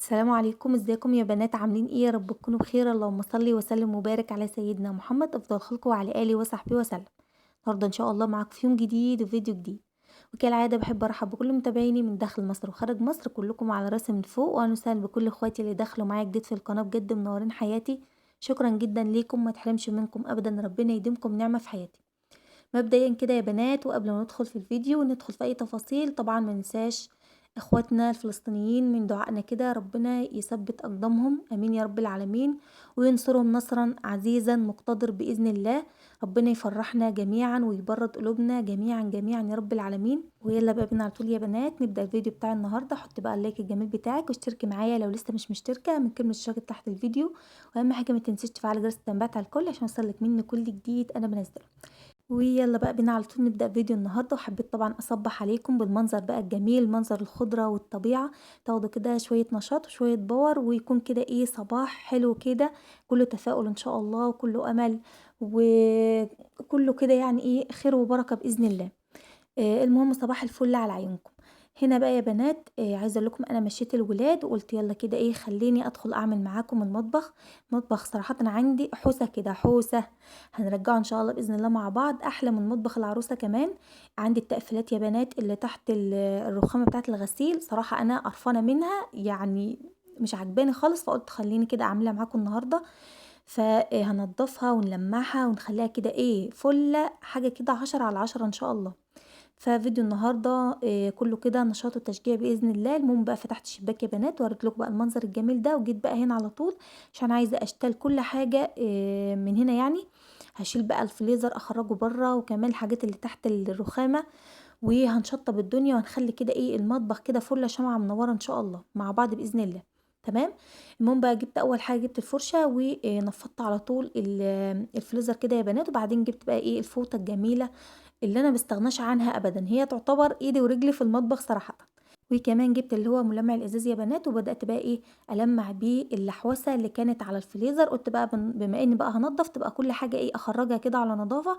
السلام عليكم، ازيكم يا بنات؟ عاملين ايه؟ يا رب تكونوا بخير. اللهم صل وسلم وبارك على سيدنا محمد افضل خلقه وعلى اله وصحبه وسلم. النهارده ان شاء الله معاكم في يوم جديد وفيديو جديد. وكالعاده بحب ارحب بكل متابعيني من داخل مصر وخارج مصر، كلكم على راسي من فوق، واهلا وسهلا بكل اخواتي اللي دخلوا معايا جديد في القناه، بجد منورين حياتي. شكرا جدا ليكم، ما تحرمش منكم ابدا، ربنا يديمكم نعمه في حياتي. مبدئيا كده يا بنات، وقبل ما ندخل في الفيديو وندخل في اي تفاصيل، طبعا ما ننساش اخواتنا الفلسطينيين من دعائنا كده، ربنا يثبت اقدامهم، امين يا رب العالمين، وينصرهم نصرا عزيزا مقتدر باذن الله. ربنا يفرحنا جميعا ويبرد قلوبنا جميعا جميعا يا رب العالمين. ويلا بقى بينا على طول يا بنات نبدا الفيديو بتاع النهارده. حط بقى اللايك الجميل بتاعك واشتركي معايا لو لسه مش مشتركه من كلمه اشتراك تحت الفيديو. واهم حاجه ما تنسيش تفعلي جرس التنبيهات على الكل عشان يوصلك مني كل جديد انا بنزله. ويلا بقى بينا على طول نبدأ فيديو النهاردة. وحبيت طبعا أصبح عليكم بالمنظر بقى الجميل، منظر الخضرة والطبيعة، تاخدوا كده شوية نشاط وشوية باور، ويكون كده ايه صباح حلو كده، كله تفاؤل إن شاء الله وكله أمل، وكله كده يعني ايه خير وبركة بإذن الله. المهم صباح الفل على عيونكم. هنا بقى يا بنات، عايزه اقول لكم انا مشيت الولاد وقلت يلا كده ايه خليني ادخل اعمل معاكم المطبخ. مطبخ صراحه انا عندي حوسه كده حوسه، هنرجعه ان شاء الله باذن الله مع بعض احلى من مطبخ العروسه كمان. عندي التقفيلات يا بنات اللي تحت الرخامه بتاعه الغسيل، صراحه انا قرفانه منها يعني، مش عجباني خالص، فقلت خليني كده اعملها معاكم النهارده. فهنضفها ونلمعها ونخليها كده ايه فله حاجه كده 10 على 10 ان شاء الله. ففيديو النهارده كله كده نشاط وتشجيع باذن الله. المهم بقى فتحت الشباك يا بنات ووريت لكم بقى المنظر الجميل ده، وجيت بقى هنا على طول عشان عايزه اشتل كل حاجه من هنا يعني. هشيل بقى الفليزر اخرجه بره، وكمان الحاجات اللي تحت الرخامه، وهنشطب الدنيا وهنخلي كده ايه المطبخ كده فله شمعة منورة ان شاء الله مع بعض بإذن الله. تمام. المهم بقى جبت اول حاجه جبت الفرشه ونفضت على طول الفريزر كده يا بنات، وبعدين جبت بقى ايه الفوطه الجميله اللي انا مستغناش عنها ابدا، هي تعتبر ايدي ورجلي في المطبخ صراحه. وكمان جبت اللي هو ملمع الازاز يا بنات، وبدات بقى ايه المع بيه اللحوسه اللي كانت على الفريزر. قلت بقى بما اني بقى هنضف تبقى كل حاجه ايه اخرجها كده على نظافه،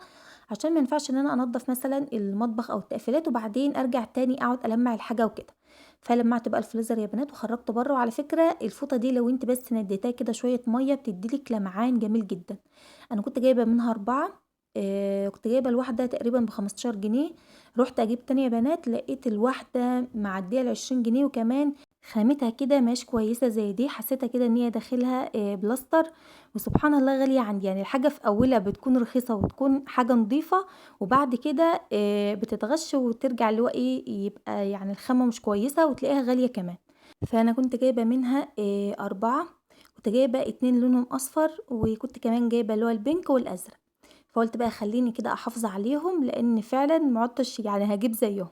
عشان ما ينفعش ان انا انضف مثلا المطبخ او التقفيلات وبعدين ارجع تاني اقعد المع الحاجه وكده. فلمعت بقى الفريزر يا بنات وخرجته بره. وعلى فكره الفوطه دي لو انت بس نديتها كده شويه ميه بتديلك لمعان جميل جدا. انا كنت جايبه منها 4، كنت جايبه الواحده تقريبا ب15 جنيه. رحت اجيب تانية يا بنات لقيت الواحده معديه ال20 جنيه، وكمان خامتها كده مش كويسه زي دي، حسيتها كده ان هي داخلها بلاستر. وسبحان الله غاليه عندي، يعني الحاجه في اولها بتكون رخيصه وتكون حاجه نظيفه، وبعد كده بتتغش وترجع اللي هو ايه يبقى يعني الخامه مش كويسه وتلاقيها غاليه كمان. فانا كنت جايبه منها 4، كنت جايبه 2 لونهم اصفر، وكنت كمان جايبه اللي هو البينك والازرق. فقلت بقى خليني كده احافظ عليهم لان فعلا معدتش يعني هجيب زيهم.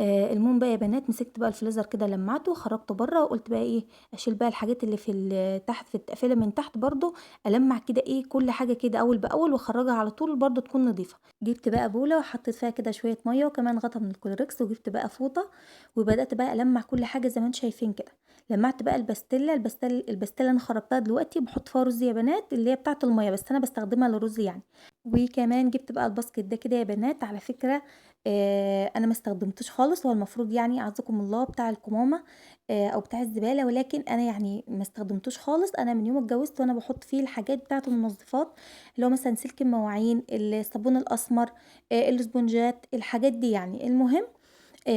المهم بقى يا بنات مسكت بقى الفليزر كده لمعته وخرجته بره، وقلت بقى ايه اشيل بقى الحاجات اللي في تحت في التقفيله من تحت برضو، المع كده ايه كل حاجه كده اول باول واخرجها على طول برضو تكون نظيفه. جبت بقى بوله وحطيت فيها كده شويه ميه وكمان غطا من الكلوركس، وجبت بقى فوطه وبدات بقى المع كل حاجه زي ما انتم شايفين كده. لمعت بقى البستله انا خرجتها دلوقتي بحط فيها رز يا بنات اللي هي بتاعه الميه، بس انا بستخدمها للرز يعني. وكمان جبت بقى الباسكت ده كده يا بنات، على فكره انا ما استخدمتوش خالص، هو المفروض يعني اعزكم الله بتاع القمامه او بتاع الزباله، ولكن انا يعني ما استخدمتوش خالص. انا من يوم اتجوزت وانا بحط فيه الحاجات بتاعه المنظفات، اللي هو مثلا سلك المواعين، الصابون الاسمر، الاسبونجات، الحاجات دي يعني. المهم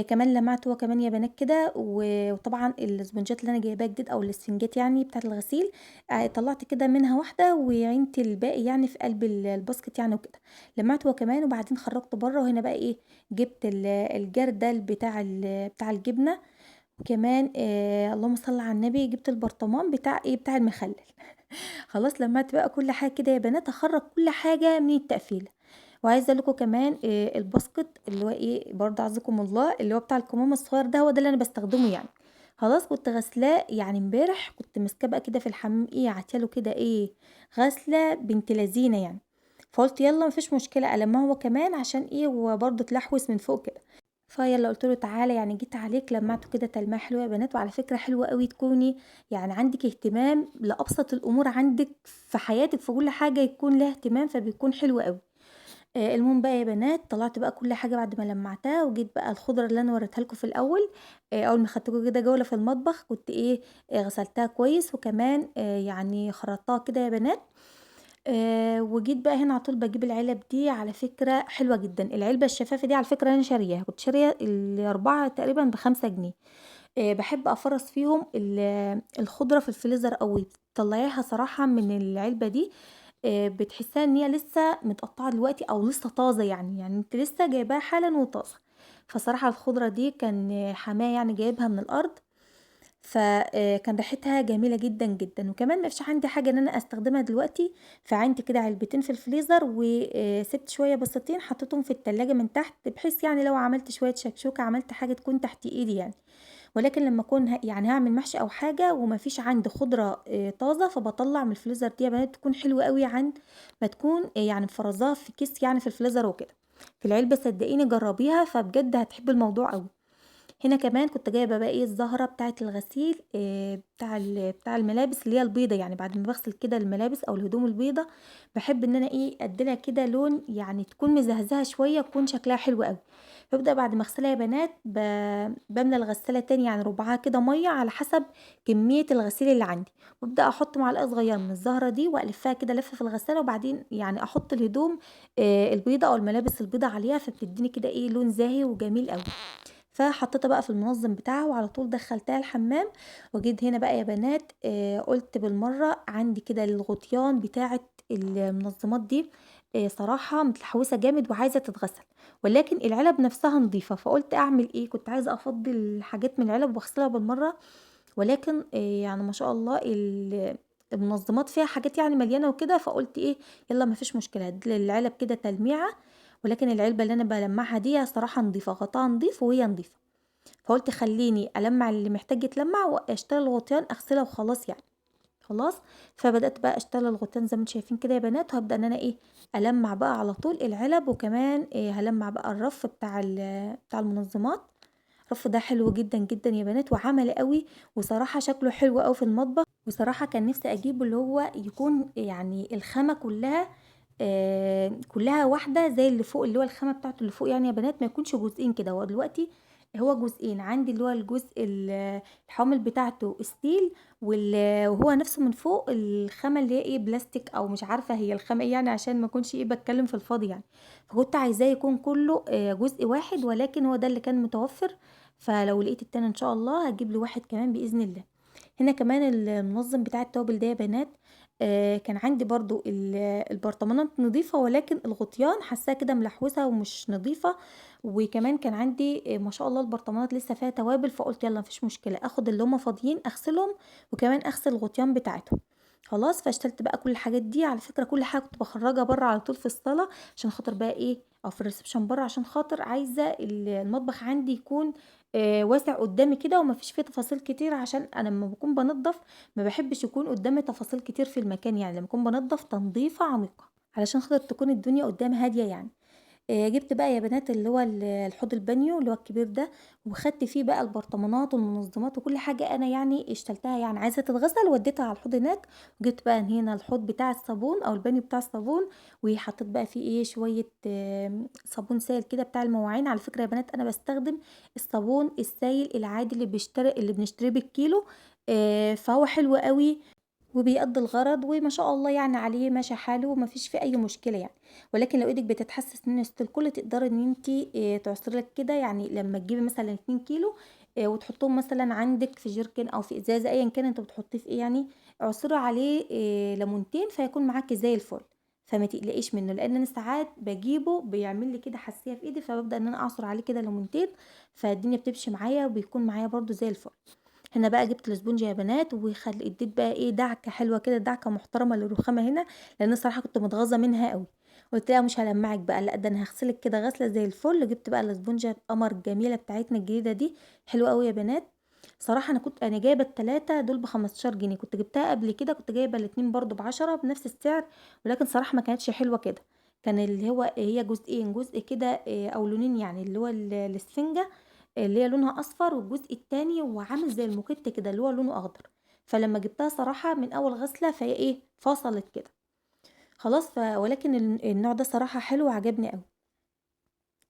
كمان لمعت هو كمان يا بنات كده، وطبعا الاسبونجات اللي انا جايباها جديد او الاسفنجات يعني بتاعه الغسيل، طلعت كده منها واحده وعينت الباقي يعني في قلب الباسكت يعني وكده. لمعت هو كمان وبعدين خرجته بره. وهنا بقى ايه جبت الجردل بتاع الجبنه، وكمان اللهم صل على النبي جبت البرطمان بتاع ايه بتاع المخلل. خلاص لمعت بقى كل حاجه كده يا بنات، اخرج كل حاجه من التقفيله. وعايزه اقول لكم كمان الباسكت اللي هو ايه برضه عزكم الله اللي هو بتاع الكمام الصغير ده، هو ده اللي انا بستخدمه يعني. خلاص كنت غسلاه يعني امبارح، كنت ماسكاه بقى كده في الحمام ايه عتاله كده ايه غسله بنت لذينه يعني. فقلت يلا مفيش مشكله المعه هو كمان عشان ايه هو برضه اتلحوس من فوق كده. فيلا قلت له تعالى يعني جيت عليك لمعته كده تلميح حلوه يا بنات. وعلى فكره حلوه قوي تكوني يعني عندك اهتمام لابسط الامور عندك في حياتك، في كل حاجه يكون لها اهتمام فبيكون حلو قوي. المهم بقى يا بنات طلعت بقى كل حاجة بعد ما لمّعتها، وجيت بقى الخضرة اللي أنا وريتها لكم في الأول، أول ما خدتكم كده جولة في المطبخ كنت إيه، غسلتها كويس وكمان يعني خرّطتها كده يا بنات. وجيت بقى هنا على طول باجيب العلب دي على فكرة حلوة جدًا، العلبة الشفافة دي على فكرة أنا شارياها، كنت شارية ال4 تقريبًا ب5 جنيه. باحب أفرّز فيهم الخضرة في الفريزر أوي، بتطلّعيها صراحة من العلبة دي بتحسّيها إن هي لسه متقطّعة دلوقتي أو لسه طازة يعني أنتِ لسه جايباها حالًا وطازة. فصراحة الخضرة دي كان حمايا يعني جايبها من الأرض، ف كان ريحتها جميلة جدًا، جدًا، وكمان ما فيش عندي حاجة إن أنا أستخدمها دلوقتي، فعندي كده علبتين في الفريزر سِبت شوية بسيطين حطيتهم في التلاجة من تحت، بحيث يعني لو عملت شوية شكشوكة، عملت حاجة تكون تحت إيدي يعني. ولكن لمّا أكون يعني هاعمل محشي أو حاجة وما فيش عندي خضرة طازة، فباطلّع من الفريزر دي يا بنات بتكون حلوة أوي عن ما تكون يعني مفرّزاها في كيس يعني في الفريزر وكده. في العلبة صدقيني جرّبيها، فبجد هتحبّي الموضوع أوي. هنا كمان كنت جايبة بقى إيه الزهرة بتاعة الغسيل بتاع الملابس اللي هي البيضة، يعني بعد ما باغسل كده الملابس أو الهدوم البيضة، باحب إن أنا إيه أدّي لها كده لون يعني تكون مزهزهة شوية يكون شكلها حلو أوي. بابدأ بعد ما اغسلها يا بنات باملى الغسالة تاني يعني ربعها كده مَيّة على حسب كمية الغسيل اللي عندي، وابدأ أحط معلقة صغيرة من الزهرة دي وألفّها كده لَفّة في الغسالة، وبعدين يعني أحط الهدوم البيضا أو الملابس البيضا عليها، فبتدّيني كده إيه لون زاهي وجميل أوي. فحطيتها بقى في المنظم بتاعها وعلى طول دخّلتها الحمام، وجيت هنا بقى يا بنات قُلت بالمرّة عندي كده الغطيان بتاعة المنظمات دي صراحة متلحوسة جامد وعايزة تتغسل، ولكن العلب نفسها نضيفة، فقُلت أعمل إيه، كنت عايزة أفضّي الحاجات من العلب واغسلها بالمرّة، ولكن يعني ما شاء الله المنظمات فيها حاجات يعني مليانة وكده، فقُلت إيه، يالّا ما فيش مشكلة هادّي للعلب كده تلميعة، ولكن العلبة اللي أنا بالمّعها دي صراحة نضيفة، غطاها نضيف وهي نضيفة. فقُلت خلّيني ألمّع اللي محتاج يتلمّع واشتري الغطيان أغسلها وخلاص يعني، خلاص. فبدأت بقى أشتغل الغطيان زي ما أنتم شايفين كده يا بنات، وهابدأ إن أنا إيه، ألمّع بقى على طول العلب، وكمان هالمّع بقى الرف بتاع المنظمات. الرف ده حلو جدًا، جدًا يا بنات وعملي أوي، وصراحة شكله حلو أوي في المطبخ، وصراحة كان نفسي أجيبه اللي هو يكون يعني الخامة كلّها واحدة زي اللي فوق، اللي هو الخامة بتاعته اللي فوق يعني يا بنات ما يكونش جزئين كده، هو دلوقتي هو جزئين، عندي اللي هو الجزء الحوامل بتاعته steel وهو نفسه من فوق الخامة اللي هي إيه بلاستيك أو مش عارفة هي الخامة إيه يعني عشان ما أكونش إيه باتكلم في الفاضي يعني، فكنت عايزاه يكون كلّه جزء واحد ولكن هو ده اللي كان متوفر، فلو لقيت التاني إن شاء الله هاجيب له واحد كمان بإذن الله. هنا كمان المنظم بتاع التوابل ده يا بنات كان عندي برضه البرطمانات نضيفة ولكن الغطيان حاساها كده ملحوسة ومش نضيفة، وكمان كان عندي ما شاء الله البرطمانات لسه فيها توابل، فقُلت يالّا ما فيش مشكلة آخد اللي هُم فاضيين أغسلهم، وكمان أغسل الغطيان بتاعتهم. خلاص فاشتريت بقى كل الحاجات دي، على فكرة كل حاجة كنت باخرّجها برّه على طول في الصالة، عشان خاطر بقى إيه أو في الreception برّه عشان خاطر عايزة المطبخ عندي يكون واسع قدّامي كده وما فيش فيه تفاصيل كتير، عشان أنا لمّا باكون بانضّف ما باحبش يكون قدّامي تفاصيل كتير في المكان يعني، لمّا أكون بانضّف تنضيفة عميقة، علشان خاطر تكون الدنيا قدّامي هادية يعني. جِبت بقى يا بنات اللي هو الحوض البانيو اللي هو الكبير ده، وخدت فيه بقى البرطمانات والمنظمات وكل حاجة أنا يعني اشتريتها يعني عايزة تتغسل وديتها على الحوض هناك، وجِبت بقى هنا الحوض بتاع الصابون أو البانيو بتاع الصابون، وحطيت بقى فيه إيه شوية صابون سايل كده بتاع المواعين، على فكرة يا بنات أنا باستخدم الصابون السايل العادي اللي بنشتريه بالكيلو، فهو حلو أوي وبيأدّي الغرض وما شاء الله يعني عليه ماشي حاله وما فيش فيه أي مشكلة يعني، ولكن لو إيدِك بتتحسس من الكُلْ تقدري إن أنتِ تعصري لِك كده يعني لمّا تجيبي مثلًا 2 كيلو وتحطّيهم مثلًا عندِك في جيركن أو في إزازة أيًا كان أنتِ بتحطّيه في إيه يعني، اعصري عليه ليمونتين فيكون معاكِ زي الفل، فما تقلقيش منّه، لإن أنا ساعات باجيبه بيعمل لي كده حساسية في إيدي، فبابدأ إن أنا أعصر عليه كده ليمونتين، فالدنيا بتمشي معايا وبيكون معايا برضه زي الفل. هنا بقى جبت الإسفنجة يا بنات اديت بقى إيه دعكة حلوة كده دعكة محترمة للرخامة هنا، لأن الصراحة كنت متغاظة منها أوي، قُلت لها مش هالمّعِك بقى لأ ده أنا هاغسلِك كده غسلة زي الفل، جبت بقى الإسفنجة القمر الجميلة بتاعتنا الجديدة دي، حلوة أوي يا بنات، صراحة أنا جايبة ال3 دول ب15 جنيه، كنت جبتها قبل كده كنت جايبة الاتنين برضه ب10 بنفس السعر، ولكن صراحة ما كانتش حلوة كده، كان اللي هو هي جزئين، جزء كده أو لونين يعني اللي هو الإسفنجة اللي هي لونها أصفر، والجزء التاني هو عامل زي الموكيت كده اللي هو لونه أخضر، فلمّا جبتها صراحة من أول غسلة فهي إيه، فصلت كده. خلاص ولكن النوع ده صراحة حلو وعجبني أوي.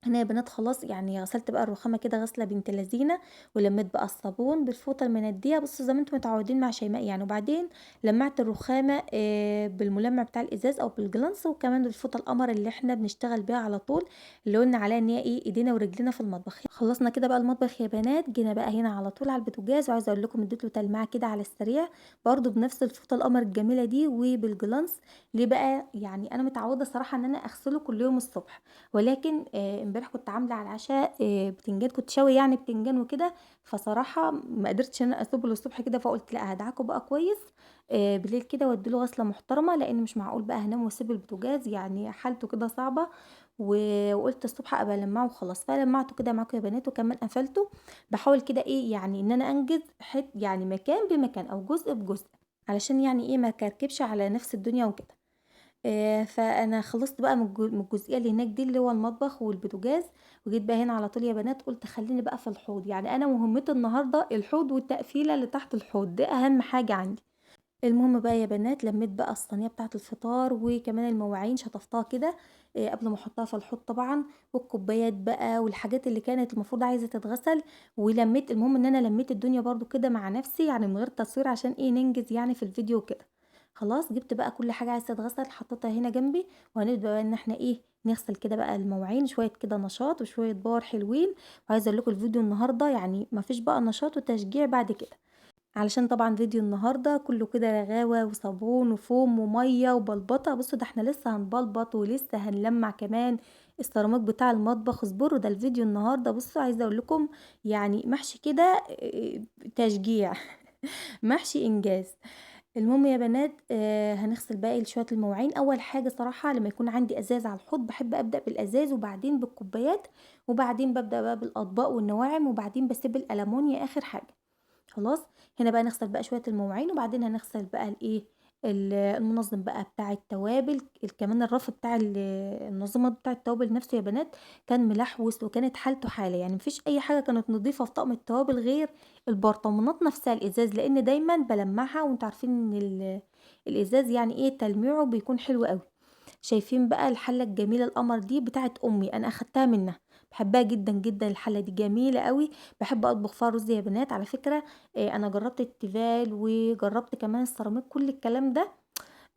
هنا يا بنات خلاص يعني غسلت بقى الرخامة كده غسلة بنت لذينة، ولميت بقى الصابون بالفوطة المندية بصوا زي ما انتم متعودين مع شيماء يعني، وبعدين لمعت الرخامة بالملمع بتاع الازاز او بالجلانس، وكمان بالفوطة القمر اللي احنا بنشتغل بيها على طول، اللي قلنا عليها ان هي ايه ايدينا ورجلينا في المطبخ. خلصنا كده بقى المطبخ يا بنات، جينا بقى هنا على طول على البوتاجاز، وعايزه اقول لكم اديت له تلميعه كده على السريع برضو بنفس الفوطة القمر الجميلة دي وبالجلانس. ليه بقى؟ يعني انا متعودة صراحة ان انا اغسله كل يوم الصبح، ولكن امبارح كنت عامله على العشاء بتنجان، كنت شاوي يعني بتنجان وكده، فصراحه ما قدرتش ان انا اسيبه للصبح كده، فقلت لا هدعكه بقى كويس بالليل كده واديله غسله محترمه، لان مش معقول بقى هنام واسيب البوتاجاز يعني حالته كده صعبه. وقلت الصبح ابقى المعه وخلاص، فلمعته كده معاكم يا بنات وكمان قفلته. بحاول كده ايه يعني ان انا انجز يعني مكان بمكان او جزء بجزء، علشان يعني ايه ما كركبش على نفس الدنيا وكده. فأنا خلصت بقى من الجزئية اللي هناك دي اللي هو المطبخ والبوتاجاز، وجيت بقى هنا على طول يا بنات قُلت خلّيني بقى في الحوض، يعني أنا مهمتي النهارده الحوض والتقفيلة اللي تحت الحوض، ده أهم حاجة عندي. المهم بقى يا بنات لميت بقى الصينية بتاعة الفطار وكمان المواعين شطفتها كده قبل ما احطها في الحوض طبعًا، والكوبايات بقى والحاجات اللي كانت المفروض عايزة تتغسل، ولميت المهم إن أنا لميت الدنيا برضه كده مع نفسي يعني من غير تصوير عشان إيه ننجز يعني في الفيديو وكده. خلاص جبت بقى كل حاجة عايزة تتغسل حطيتها هنا جنبي، وهنبدأ بقى إن إحنا إيه نغسل كده بقى المواعين شوية كده نشاط وشوية باور حلوين. وعايزة أقول لكم الفيديو النهارده يعني ما فيش بقى نشاط وتشجيع بعد كده، علشان طبعًا فيديو النهارده كله كده رغاوة وصابون وفوم ومَيّة وبلبطة، بصوا ده إحنا لسه هنبلبط ولسه هنلمّع كمان السيراميك بتاع المطبخ، اصبروا ده الفيديو النهارده بصوا عايزة أقول لكم يعني محشي كده تشجيع محشي إنجاز. المهم يا بنات هنغسل باقي شوية المواعين، أول حاجة صراحة لمّا يكون عندي إزاز على الحوض باحب أبدأ بالإزاز وبعدين بالكوبايات، وبعدين بابدأ بقى بالأطباق والنواعم، وبعدين باسيب الألمونيا آخر حاجة. خلاص، هنا بقى نغسل بقى شوية المواعين، وبعدين هنغسل بقى الإيه، المنظم بقى بتاع التوابل، كمان الرف بتاع المنظمات بتاع التوابل نفسه يا بنات كان ملحوس وكانت حالته حالة، يعني ما فيش أي حاجة كانت نضيفة في طقم التوابل غير البرطمانات نفسها الإزاز، لإن دايمًا بالمّعها وأنتم عارفين إن الإزاز يعني إيه تلميعه بيكون حلو أوي. شايفين بقى الحلة الجميلة القمر دي بتاعة أمي، أنا أخدتها منها، باحبها جدًا، جدًا الحلة دي جميلة أوي، باحب أطبخ فيها رز يا بنات على فكرة. أنا جرّبت التيفال وجرّبت كمان السيراميك كل الكلام ده.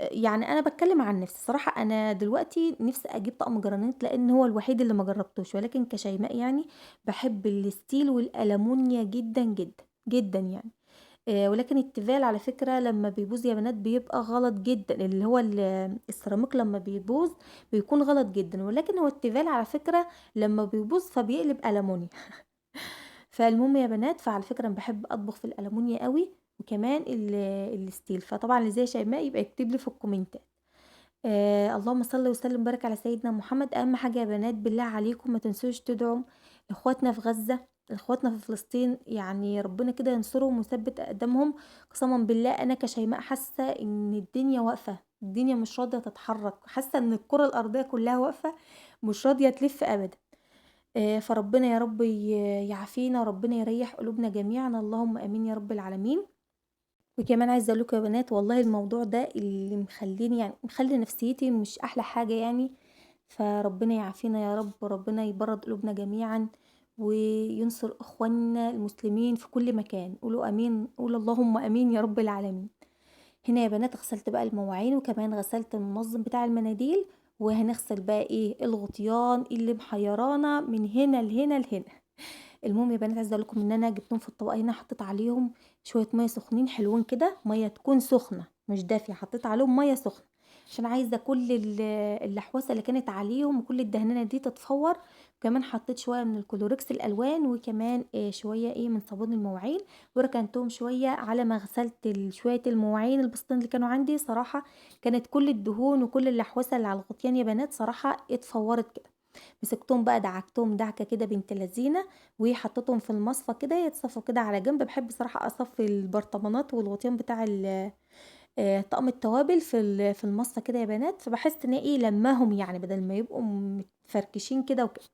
يعني أنا باتكلم عن نفسي، الصراحة أنا دلوقتي نفسي أجيب طقم جرانيت لإن هو الوحيد اللي ما جرّبتوش، ولكن كشيماء يعني باحب الستيل والألمونيا جدًا، جدًا، جدًا يعني. ولكن التيفال على فكرة لمّا بيبوظ يا بنات بيبقى غلط جدًا، اللي هو السيراميك لمّا بيبوظ بيكون غلط جدًا، ولكن هو التيفال على فكرة لمّا بيبوظ فبيقلب ألمونيا. فالمهم يا بنات فعلى فكرة أنا باحب أطبخ في الألمونيا أوي، وكمان الستيل، فطبعًا اللي زي شيماء يبقى يكتب لي في الكومنتات. اللهم صل وسلم وبارك على سيدنا محمد. أهم حاجة يا بنات بالله عليكم ما تنسوش تدعوا لاخواتنا في غزة، لاخواتنا في فلسطين، يعني ربنا كده ينصرهم ويثبت أقدامهم. قسمًا بالله أنا كشيماء حاسة إن الدنيا واقفة، الدنيا مش راضية تتحرك، حاسة إن الكرة الأرضية كلها واقفة مش راضية تلف أبدًا. فربنا يا رب يعافينا وربنا يريح قلوبنا جميعًا، اللهم آمين يا رب العالمين. وكمان عايزة أقول لكم يا بنات والله الموضوع ده اللي مخلّيني يعني مخلّي نفسيتي مش أحلى حاجة يعني، فربنا يعافينا يا رب، وربنا يبرّد قلوبنا جميعًا، وينصر إخواننا المسلمين في كل مكان، قولوا آمين، قولوا اللهم آمين يا رب العالمين. هنا يا بنات غسلت بقى المواعين وكمان غسلت المنظم بتاع المناديل، وهنغسل بقى إيه الغطيان اللي محيرانا من هنا لهنا لهنا. المهم يا بنات عايزة أقول لكم إن أنا جبتهم في الطبق هنا حطيت عليهم شوية مَيّة سخنين حلوين كده، مَيّة تكون سخنة مش دافية، حطيت عليهم مَيّة سخنة، عشان عايزة كل اللحوسة اللي كانت عليهم وكل الدهنانة دي تتفور. وكمان حطيت شوية من الكلوركس الألوان، وكمان شوية إيه من صابون المواعين، وركنتهم شوية على ما غسلت شوية المواعين البسطين اللي كانوا عندي، صراحة كانت كل الدهون وكل اللحوسة اللي على الغطيان يا بنات صراحة اتفورت كده. مسكتهم بقى دعكتهم دعكة كده بنت لذينة، وحطيتهم في المصفى كده يتصفوا كده على جنب. باحب بصراحة أصفّي البرطمانات والغطيان بتاع طقم التوابل في المصفى كده يا بنات، فباحس إن هي إيه لمّاهم يعني بدل ما يبقوا متفركشين كده وكده.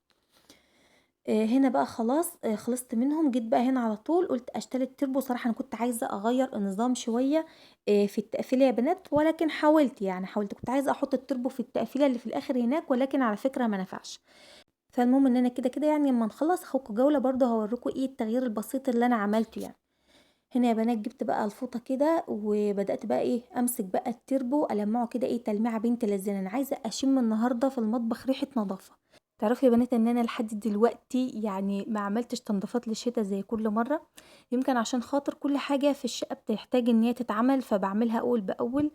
هنا بقى خلاص خلصت منهم، جيت بقى هنا على طول قُلت أشتري التربو. صراحة أنا كنت عايزة أغيّر النظام شوية في التقفيلة يا بنات، ولكن حاولت يعني حاولت، كنت عايزة أحط التربو في التقفيلة اللي في الآخر هناك، ولكن على فكرة ما نفعش. فالمهم إن أنا كده يعني أمّا نخلّص هاخدكم جولة برضه هاورّيكم إيه التغيير البسيط اللي أنا عملته يعني. هنا يا بنات جبت بقى الفوطة كده وبدأت بقى إيه، أمسك بقى التربو ألمّعه كده إيه تلميعة بنت لذينة. أنا عايزة أشم النهارده في المطبخ ريحة نضافة. تعرفي يا بنات إن أنا لحد دلوقتي يعني ما عملتش تنضيفات للشتا زي كل مرة، يمكن عشان خاطر كل حاجة في الشقة بتحتاج إن هي تتعمل فباعملها أول بأول،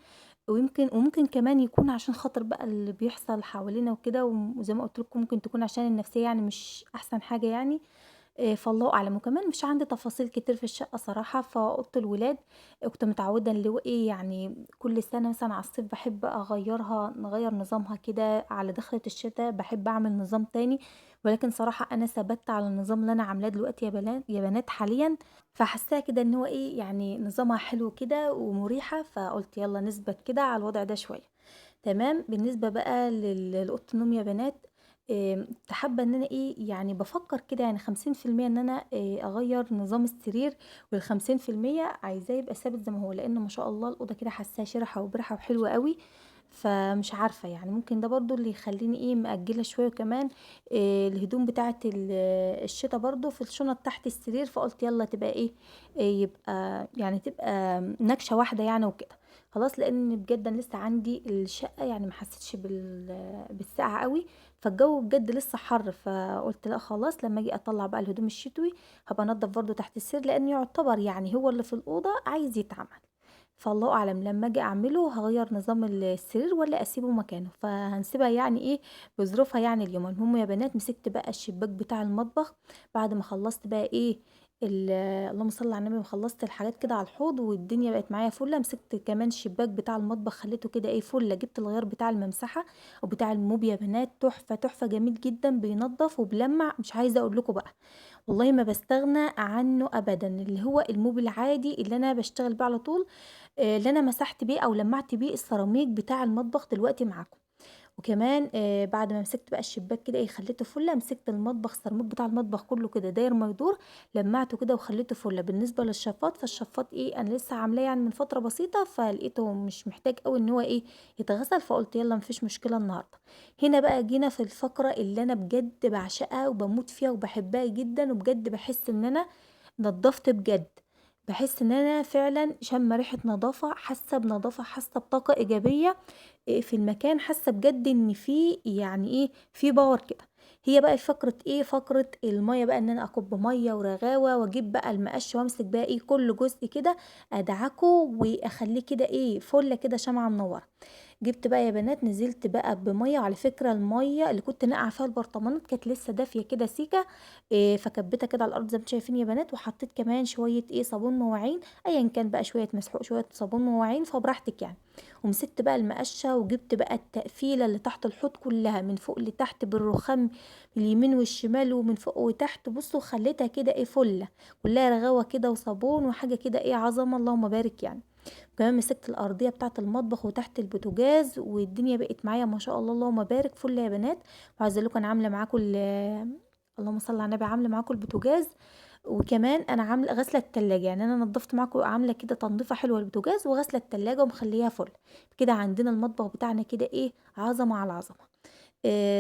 وممكن كمان يكون عشان خاطر بقى اللي بيحصل حوالينا وكده، وزي ما قُلت لكم ممكن تكون عشان النفسية يعني مش أحسن حاجة يعني. فالله أعلم، وكمان مش عندي تفاصيل كتير في الشقة صراحة، فأوضة الولاد كنت متعودة اللي هو إيه، يعني كل سنة مثلًا على الصيف باحب نغيّر نظامها كده، على دخلة الشتا باحب أعمل نظام تاني، ولكن صراحة أنا ثبَتّ على النظام اللي أنا عاملاه دلوقتي يا بنات حاليًا، فحاساه كده إن هو إيه، يعني نظامها حلو كده ومريحة، فقُلت يالّا نثبت كده على الوضع ده شوية. تمام. بالنسبة بقى لأوضة النوم يا بنات، كنت حابة إن أنا إيه، يعني بافكّر كده يعني 50% إن أنا أغيّر نظام السرير، وال50% عايزاه يبقى ثابت زي ما هو، لإن ما شاء الله الأوضة كده حاساها شِرَحة وبِرَحة وحلوة أوي، فمش عارفة يعني ممكن ده برضه اللي يخلّيني إيه، مأجّلة شوية. وكمان الهدوم بتاعة الشتا برضه في الشُنط تحت السرير، فقُلت يالّا تبقى إيه، يبقى يعني تبقى نكشة واحدة يعني وكده. خلاص، لإن بجد أنا لسه عندي الشقة يعني ما حسيتش بالسقعة أوي، فالجو بجد لسه حَر، فقُلت لأ خلاص لمّا آجي أطلّع بقى الهدوم الشتوي هابقى أنضّف برضه تحت السرير، لإن يعتبر يعني هو اللي في الأوضة عايز يتعمل، فالله أعلم لمّا آجي أعمله هاغيّر نظام السرير والّا أسيبه مكانه، فهنسيبها يعني إيه بظروفها يعني اليوم. المهم يا بنات مسكت بقى الشباك بتاع المطبخ بعد ما خلّصت بقى إيه اللهم صل على النبي، وخلّصت الحاجات كده على الحوض والدنيا بقت معايا فُلّة، مسكت كمان الشباك بتاع المطبخ خلّيته كده إيه فُلّة، جبت الغيار بتاع الممسحة وبتاع الموب يا بنات تحفة، تحفة جميل جدًا بينضّف وبيلمّع مش عايزة أقول لكم بقى. والله ما باستغنى عنه أبدًا، اللي هو الموب العادي اللي أنا باشتغل بيه على طول، اللي أنا مسحت بيه أو لمّعت بيه السيراميك بتاع المطبخ دلوقتي معاكم. وكمان بعد ما مسكت بقى الشباك كده إيه خلّيته فُلّة، مسكت المطبخ السيراميك بتاع المطبخ كلّه كده داير ما يدور، لمّعته كده وخلّيته فُلّة. بالنسبة للشفاط، فالشفاط إيه أنا لسه عاملاه يعني من فترة بسيطة، فلقيته مش محتاج أوي إن هو إيه يتغسل، فقُلت يالّا ما فيش مشكلة النهارده. هنا بقى جينا في الفقرة اللي أنا بجد باعشقها وباموت فيها وباحبها جدًا، وبجد باحس إن أنا نضّفت بجد، باحس إن أنا فعلًا شامة ريحة نضافة، حاسة بنضافة، حاسة بطاقة إيجابية في المكان، حاسة بجد إن في يعني إيه، في power كده. هي بقى فقرة إيه، فقرة المَيّة بقى، إن أنا أكُب مَيّة ورغاوة وأجيب بقى المقَش وأمسك بقى إيه، كل جزء كده أدعكه وأخلّيه كده إيه، فُلّة كده شمعة منوّرة. جِبت بقى يا بنات نزلت بقى بمَيّة، وعلى فكرة المَيّة اللي كنت ناقعة فيها البرطمانات كانت لسه دافية كده سيكة، فكبّيتها كده على الأرض زي ما أنتم شايفين يا بنات، وحطيت كمان شوية إيه، صابون مواعين، أيًا كان بقى شوية مسحوق، شوية صابون مواعين، فبراحتك يعني. ومسكت بقى المقشة وجبت بقى التقفيلة اللي تحت الحوض كلّها من فوق لتحت بالرخام اليمين والشمال ومن فوق وتحت، بُصّوا خلّيتها كده إيه فُلّة، كلّها رغاوة كده وصابون وحاجة كده إيه عظمة اللهم بارك يعني. وكمان مسكت الأرضية بتاعة المطبخ وتحت البوتاجاز، والدنيا بقت معايا ما شاء الله اللهم بارك فُل يا بنات. وعايزة أقول لكم أنا عاملة معاكم اللهم صل على النبي، عاملة معاكم البوتاجاز، وكمان أنا عاملة غاسلة التلاجة، يعني أنا نضّفت معاكم عاملة كده تنضيفة حلوة للبوتاجاز وغاسلة التلاجة ومخلّياها فُل. كده عندنا المطبخ بتاعنا كده إيه، عظمة على عظمة.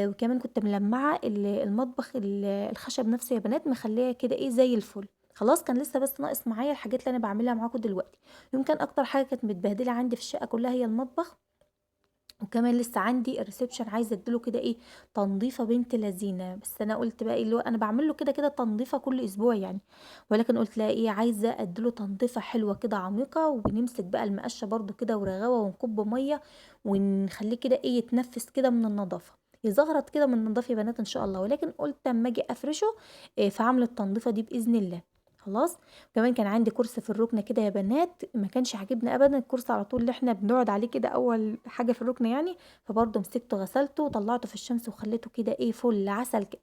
وكمان كنت ملمّعة المطبخ الخشب نفسه يا بنات مخلّياه كده إيه زي الفل. خلاص كان لسه بس ناقص معايا الحاجات اللي أنا باعملها معاكم دلوقتي. يمكن أكتر حاجة كانت متبهدلة عندي في الشقة كلّها هي المطبخ، وكمان لسه عندي الreception عايزة أدّي له كده إيه، تنضيفة بنت لذينة، بس أنا قُلت بقى إيه اللي هو أنا باعمل له كده تنضيفة كل أسبوع يعني، ولكن قُلت لأ إيه، عايزة أدّي له تنضيفة حلوة كده عميقة، ونمسك بقى المقشة برضه كده ورغاوة ونكُب مَيّة ونخلّيه كده إيه، يتنفّس كده من النضافة، يزغرط كده من النضافة يا بنات إن شاء الله. ولكن قُلت أمّا آجي أفرشه فاعمل التنضيفة دي بإذن الله. خلاص. كمان كان عندي كرسي في الرُكنة كده يا بنات ما كانش عاجبني أبدًا، الكرسي على طول اللي إحنا بنقعد عليه كده أول حاجة في الرُكنة يعني، فبرضه مسكته غسلته وطلّعته في الشمس وخلّيته كده إيه فُل عسل كده.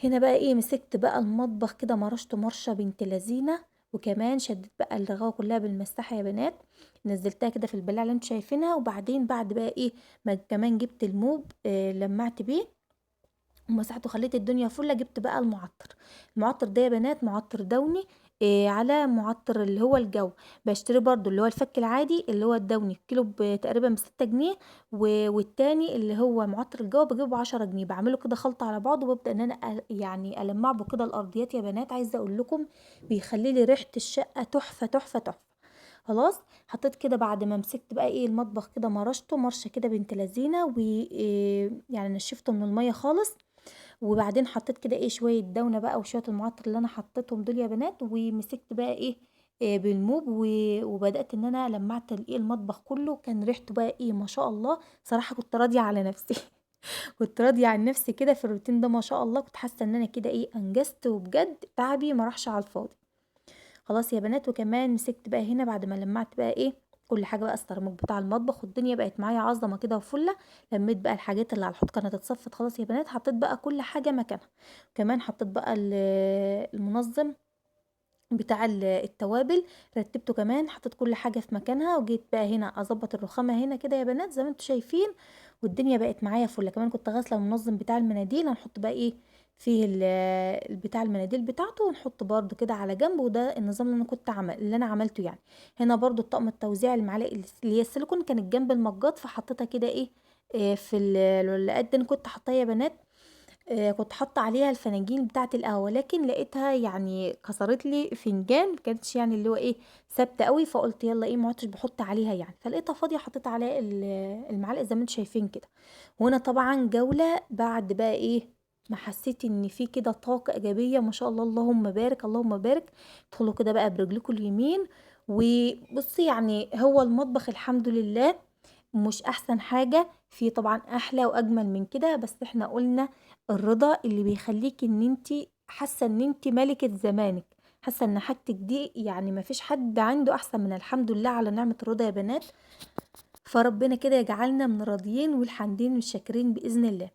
هنا بقى إيه مسكت بقى المطبخ كده مرشته مرشة بنت لذينة، وكمان شدّيت بقى الرغاوة كلّها بالمساحة يا بنات، نزّلتها كده في البلاعة اللي أنتم شايفينها، وبعدين بعد بقى إيه ما كمان جبت الموب لمّعت بيه ومسحته خليت الدنيا فله. جبت بقى المعطر ده يا بنات معطر دوني، على معطر اللي هو الجو. بشتري برضو اللي هو الفك العادي اللي هو الدوني كيلو تقريبا ب6 جنيه، والتاني اللي هو معطر الجو بجيبه ب10 جنيه. بعمله كده خلطة على بعض، وببدأ ان انا يعني المع به كده الارضيات يا بنات. عايزة اقول لكم بيخلي لي ريحة الشقة تحفة تحفة تحفة. خلاص حطيت كده بعد ما مسكت بقى ايه المطبخ كده، مرشته مرشه كده بنت لذينه، و يعني نشفته من الميه خالص. وبعدين حطيت كده ايه شويه دونه بقى وشويه المعطر اللي انا حطيتهم دول يا بنات، ومسكت بقى ايه بالموب، وبدات ان انا لمعت الايه المطبخ كله. كان ريحته بقى ايه ما شاء الله. صراحه كنت راضيه على نفسي. كنت راضيه عن نفسي كده في الروتين ده ما شاء الله. كنت حاسه ان انا كده ايه انجزت، وبجد تعبي ما راحش على الفاضي. خلاص يا بنات. وكمان مسكت بقى هنا بعد ما لمعت بقى ايه كل حاجه بقى السيراميك بتاع المطبخ، والدنيا بقت معايا عظمه كده وفله. لميت بقى الحاجات اللي على الحوض كانت اتصفت خلاص يا بنات. حطيت بقى كل حاجه مكانها. كمان حطيت بقى المنظم بتاع التوابل، رتبته كمان. حطيت كل حاجه في مكانها، وجيت بقى هنا اظبط الرخامه هنا كده يا بنات زي ما انتم شايفين. والدنيا بقت معايا فله. كمان كنت غاسله المنظم بتاع المناديل. هنحط بقى ايه فيه بتاع المناديل بتاعته، ونحط برده كده على جنب. وده النظام اللي انا كنت اللي انا عملته يعني. هنا برده الطقم التوزيع المعالق اللي هي السيليكون كانت جنب المجات، فحطيتها كده ايه في القد ده. انا كنت حاطاه يا بنات كنت حاطه عليها الفناجين بتاعه القهوه، لكن لقيتها يعني كسرت لي فنجان، ما كانتش يعني اللي هو ايه ثابته قوي. فقلت يلا ايه ما عدتش بحط عليها يعني، فلقيتها فاضيه حطيت عليها المعلقه زي ما انتم شايفين كده. وهنا طبعا جوله بعد بقى ايه ما حسيت ان في كده طاقه ايجابيه ما شاء الله. اللهم بارك اللهم بارك. ادخلوا كده بقى برجلكم اليمين. وبصي يعني هو المطبخ الحمد لله مش احسن حاجة في، طبعا احلى واجمل من كده، بس احنا قلنا الرضا اللي بيخليك ان انتي حاسة ان انتي ملكة زمانك، حاسة ان حاجتك دي يعني ما فيش حد عنده احسن من الحمد لله على نعمة الرضا يا بنات. فربنا كده يجعلنا من راضيين والحامدين والشاكرين باذن الله.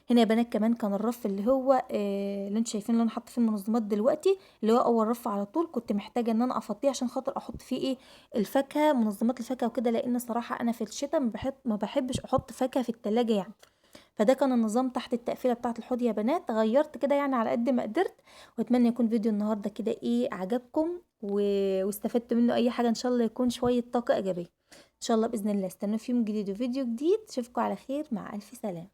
هنا يا بنات كمان كان الرف اللي هو اللي انتوا شايفين اللي انا حاطه فيه المنظمات دلوقتي، اللي هو اول رف على طول كنت محتاجه ان انا افضيه عشان خاطر احط فيه ايه الفاكهه، منظمات الفاكهه وكده. لان صراحه انا في الشتاء ما بحبش احط فاكهه في التلاجة يعني. فده كان النظام تحت التقفيله بتاعه الحوض يا بنات. غيرت كده يعني على قد ما قدرت. واتمنى يكون فيديو النهارده كده ايه عجبكم واستفدت منه اي حاجه. ان شاء الله يكون شويه طاقه ايجابيه. ان شاء الله باذن الله استنوا في يوم جديد وفيديو جديد. اشوفكم على خير، مع الف سلامه.